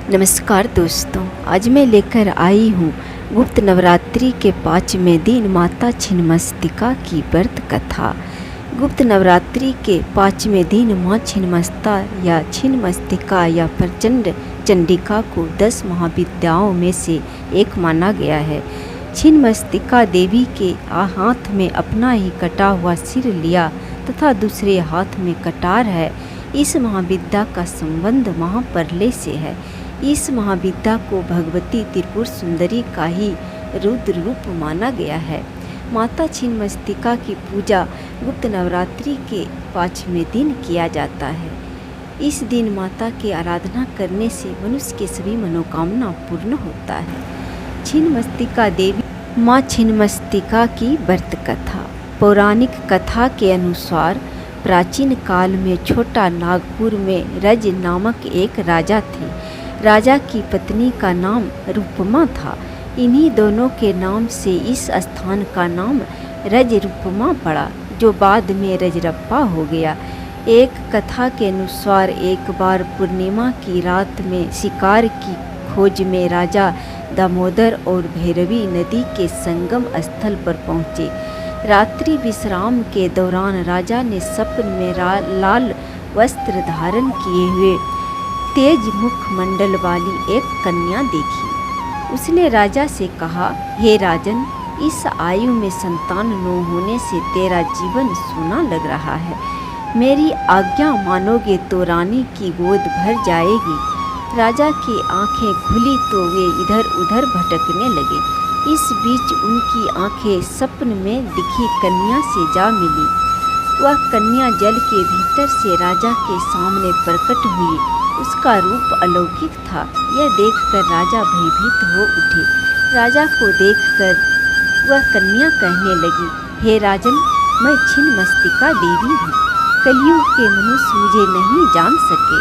नमस्कार दोस्तों, आज मैं लेकर आई हूँ गुप्त नवरात्रि के 5वें दिन माता छिन्नमस्तिका की व्रत कथा। गुप्त नवरात्रि के 5वें दिन माँ छिन्नमस्ता या छिन्नमस्तिका या प्रचंड चंडिका को 10 महाविद्याओं में से एक माना गया है। छिन्नमस्तिका देवी के हाथ में अपना ही कटा हुआ सिर लिया तथा दूसरे हाथ में कटार है। इस महाविद्या का संबंध महाप्रलय से है। इस महाविद्या को भगवती त्रिपुर सुंदरी का ही रुद्र रूप माना गया है। माता छिन्नमस्तिका की पूजा गुप्त नवरात्रि के 5वें दिन किया जाता है। इस दिन माता की आराधना करने से मनुष्य के सभी मनोकामना पूर्ण होता है। छिन्नमस्तिका देवी माँ छिन्नमस्तिका की व्रत कथा। पौराणिक कथा के अनुसार प्राचीन काल में छोटा नागपुर में रज नामक एक राजा थे। राजा की पत्नी का नाम रूपमा था। इन्हीं दोनों के नाम से इस स्थान का नाम रज रूपमा पड़ा, जो बाद में रजरप्पा हो गया। एक कथा के अनुसार एक बार पूर्णिमा की रात में शिकार की खोज में राजा दामोदर और भैरवी नदी के संगम स्थल पर पहुँचे। रात्रि विश्राम के दौरान राजा ने सपन में लाल वस्त्र धारण किए हुए तेज मुखमंडल वाली एक कन्या देखी। उसने राजा से कहा, हे राजन, इस आयु में संतान न होने से तेरा जीवन सूना लग रहा है। मेरी आज्ञा मानोगे तो रानी की गोद भर जाएगी। राजा की आंखें खुली तो वे इधर उधर भटकने लगे। इस बीच उनकी आंखें सपन में दिखी कन्या से जा मिली। वह कन्या जल के भीतर से राजा के सामने प्रकट हुई। उसका रूप अलौकिक था। यह देखकर राजा भयभीत हो उठे। राजा को देखकर वह कन्या कहने लगी, हे राजन, मैं छिन्नमस्तिका देवी हूँ। कलयुग के मनुष्य मुझे नहीं जान सके,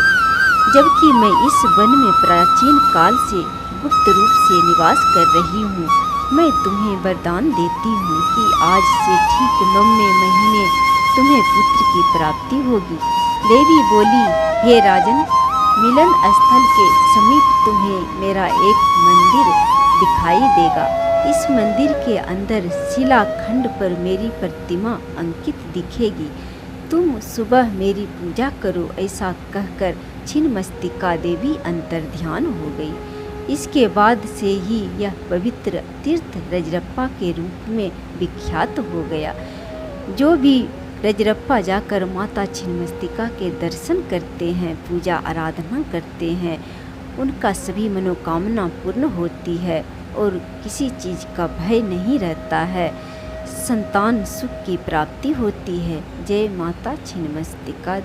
जबकि मैं इस वन में प्राचीन काल से गुप्त रूप से निवास कर रही हूँ। मैं तुम्हें वरदान देती हूँ कि आज से ठीक 9वें महीने तुम्हें पुत्र की प्राप्ति होगी। देवी बोली, हे राजन, मिलन स्थल के समीप तुम्हें मेरा एक मंदिर दिखाई देगा। इस मंदिर के अंदर शिलाखंड पर मेरी प्रतिमा अंकित दिखेगी। तुम सुबह मेरी पूजा करो। ऐसा कहकर छिन्नमस्तिका देवी अंतर्ध्यान हो गई। इसके बाद से ही यह पवित्र तीर्थ रजरप्पा के रूप में विख्यात हो गया। जो भी रजरप्पा जाकर माता छिन्नमस्तिका के दर्शन करते हैं, पूजा आराधना करते हैं, उनका सभी मनोकामना पूर्ण होती है और किसी चीज़ का भय नहीं रहता है। संतान सुख की प्राप्ति होती है। जय माता छिन्नमस्तिका।